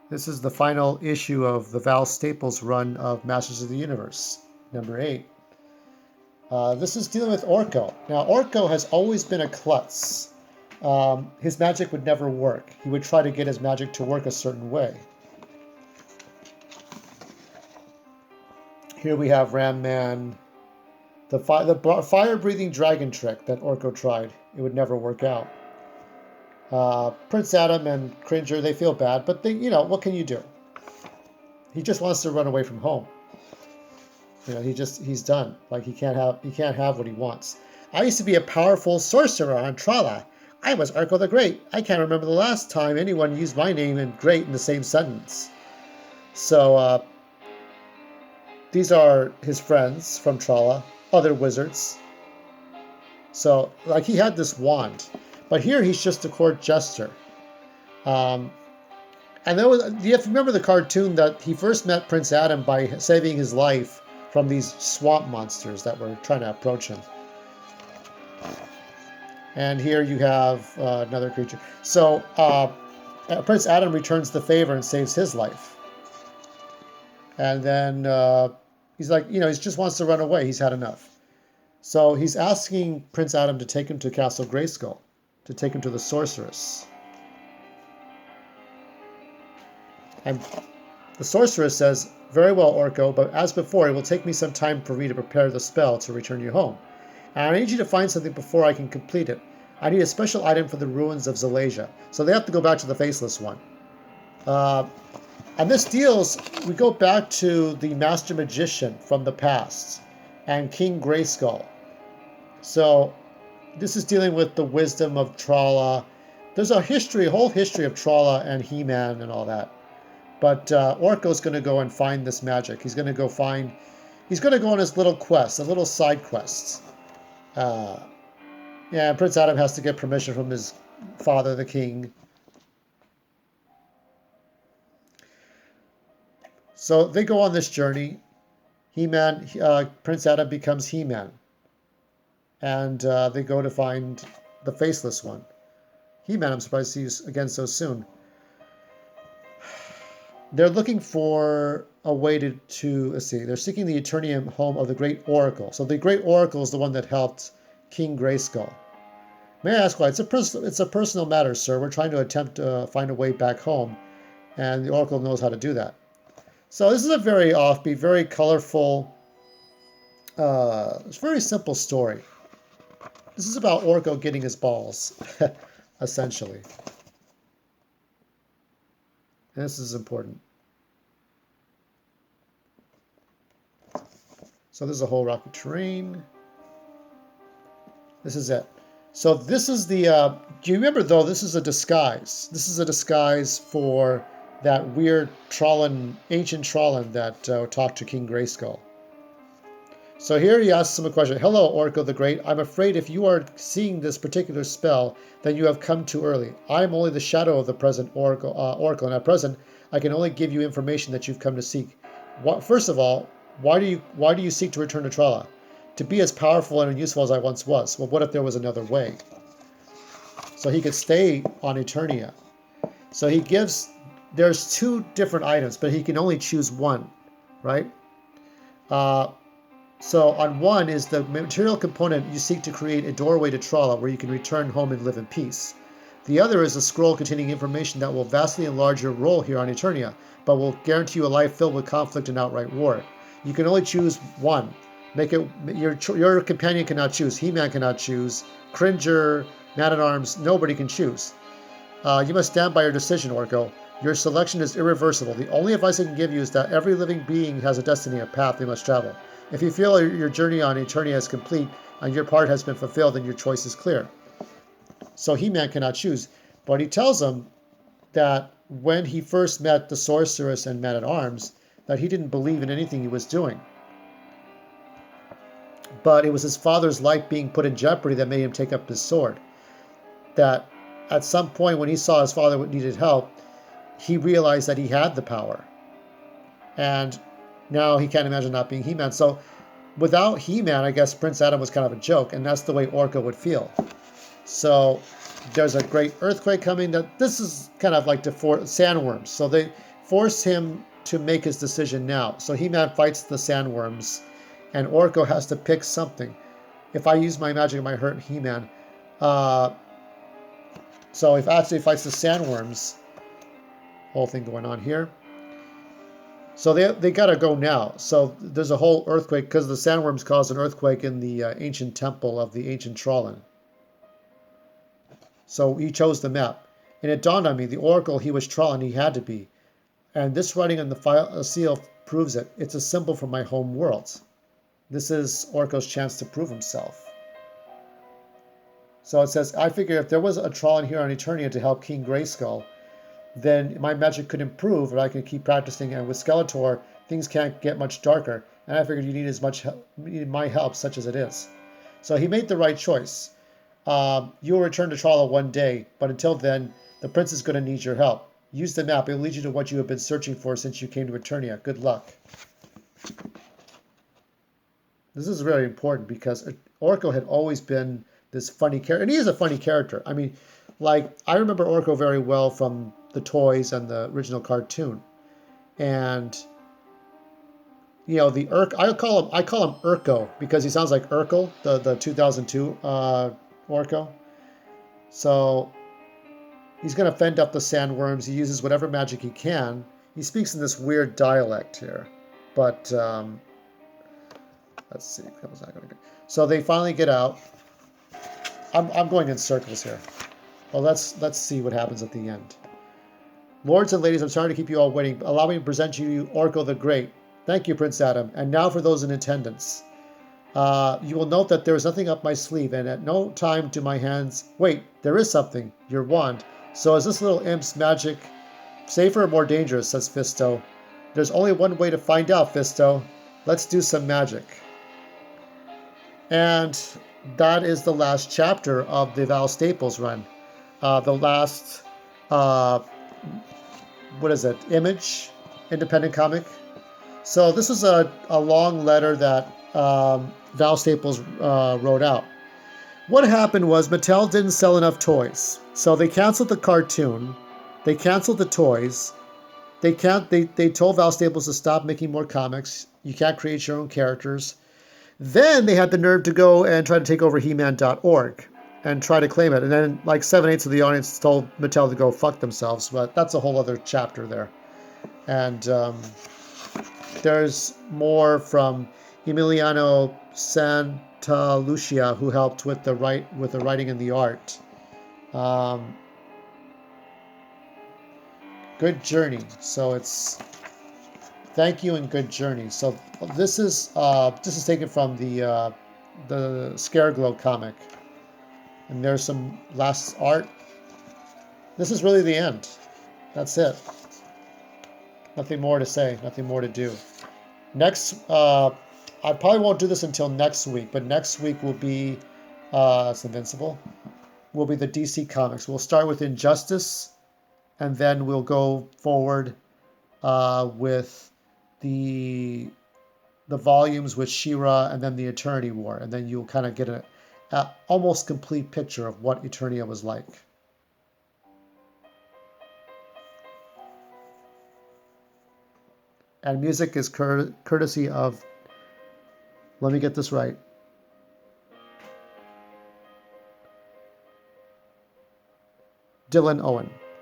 This is the final issue of the Val Staples run of Masters of the Universe, number 8. This is dealing with Orko. Now, Orko has always been a klutz. His magic would never work. He would try to get his magic to work a certain way. Here we have Ram Man, the fire-breathing dragon trick that Orko tried. It would never work out. Prince Adam and Cringer, they feel bad, but what can you do? He just wants to run away from home. He's done. Like he can't have what he wants. I used to be a powerful sorcerer on Trala. I was Orko the Great. I can't remember the last time anyone used my name and great in the same sentence. So these are his friends from Trala, other wizards. So like he had this wand, but here he's just a court jester. And you have to remember the cartoon that he first met Prince Adam by saving his life from these swamp monsters that were trying to approach him. And here you have another creature. So Prince Adam returns the favor and saves his life. And then he's like, he just wants to run away. He's had enough. So he's asking Prince Adam to take him to Castle Grayskull, to take him to the sorceress. And the sorceress says, "Very well, Orko, but as before, it will take me some time for me to prepare the spell to return you home. And I need you to find something before I can complete it. I need a special item for the ruins of Zalasia." So they have to go back to the Faceless One. And this we go back to the Master Magician from the past and King Grayskull. So this is dealing with the wisdom of Trala. There's a whole history of Trala and He-Man and all that. But Orko's going to go and find this magic. He's going to go on his little quest, a little side quest. Prince Adam has to get permission from his father, the king. So they go on this journey. He-Man, Prince Adam becomes He-Man. And they go to find the Faceless One. He-Man, I'm surprised to see you again so soon. They're looking for a way to let's see, they're seeking the Eternium home of the Great Oracle. So the Great Oracle is the one that helped King Grayskull. May I ask why? It's a personal matter, sir. We're trying to attempt to find a way back home, and the Oracle knows how to do that. So this is a very offbeat, very colorful, it's a very simple story. This is about Orko getting his balls, essentially. And this is important. So this is a whole rocky terrain. This is it. So this is the, do you remember though, this is a disguise. This is a disguise for that weird ancient Trollan that talked to King Grayskull. So here he asks him a question. "Hello, Orko the Great. I'm afraid if you are seeing this particular spell, then you have come too early. I am only the shadow of the present Oracle, and at present, I can only give you information that you've come to seek. First of all, why do you seek to return to Trala? To be as powerful and useful as I once was. Well, what if there was another way?" So he could stay on Eternia. So there's 2 different items, but he can only choose one, right? So on one is the material component you seek to create a doorway to Trala where you can return home and live in peace. The other is a scroll containing information that will vastly enlarge your role here on Eternia, but will guarantee you a life filled with conflict and outright war. You can only choose one. Your companion cannot choose. He-Man cannot choose. Cringer, Man-at-Arms, nobody can choose. You must stand by your decision, Orko. Your selection is irreversible. The only advice I can give you is that every living being has a destiny, a path they must travel. If you feel your journey on Eternia is complete and your part has been fulfilled, then your choice is clear. So He-Man cannot choose. But he tells him that when he first met the Sorceress and Man-at-Arms, that he didn't believe in anything he was doing. But it was his father's life being put in jeopardy that made him take up his sword. That at some point when he saw his father needed help, he realized that he had the power. And now he can't imagine not being He-Man. So without He-Man, I guess Prince Adam was kind of a joke, and that's the way Orko would feel. So there's a great earthquake coming. This is kind of like the sandworms. So force him to make his decision now. So He-Man fights the sandworms, and Orko has to pick something. If I use my magic, it might hurt He-Man. So if actually fights the sandworms, whole thing going on here. So they gotta go now. So there's a whole earthquake because the sandworms caused an earthquake in the ancient temple of the ancient Trollan. So he chose the map. And it dawned on me, the oracle, he was Trollan, he had to be. And this writing on the seal proves it. It's a symbol for my home world. This is Orko's chance to prove himself. So it says, I figure if there was a Trollan here on Eternia to help King Grayskull, then my magic could improve, or I could keep practicing. And with Skeletor, things can't get much darker. And I figured you need my help, such as it is. So he made the right choice. You will return to Trollan one day, but until then, the prince is going to need your help. Use the map. It will lead you to what you have been searching for since you came to Eternia. Good luck. This is very important because Orko had always been this funny character. And he is a funny character. I mean, like, I remember Orko very well from the toys and the original cartoon. And, you know, I call him Urko because he sounds like Urkel, the 2002 Orko. So he's going to fend up the sandworms. He uses whatever magic he can. He speaks in this weird dialect here. But let's see. So they finally get out. I'm going in circles here. Well, let's see what happens at the end. Lords and ladies, I'm sorry to keep you all waiting. Allow me to present you Orko the Great. Thank you, Prince Adam. And now for those in attendance. You will note that there is nothing up my sleeve, and at no time do my hands... Wait, there is something. Your wand. So is this little imp's magic safer or more dangerous, says Fisto. There's only one way to find out, Fisto. Let's do some magic. And that is the last chapter of the Val Staples run. The last, Image, independent comic. So this is a long letter that Val Staples wrote out. What happened was Mattel didn't sell enough toys. So they canceled the cartoon. They canceled the toys. They told Val Staples to stop making more comics. You can't create your own characters. Then they had the nerve to go and try to take over He-Man.org and try to claim it. And then like 7/8 of the audience told Mattel to go fuck themselves. But that's a whole other chapter there. And there's more from Emiliano Santalucia, who helped with the writing and the art. Good journey. So it's thank you and good journey. So this is taken from the Scareglow comic, and there's some last art. This is really the end. That's it. Nothing more to say. Nothing more to do. Next, I probably won't do this until next week, but next week will be it's Invincible. Will be the DC comics. We'll start with Injustice, and then we'll go forward with the volumes with She-Ra, and then the Eternity War, and then you'll kind of get a almost complete picture of what Eternia was like. And music is courtesy of, let me get this right, Dylan Owen.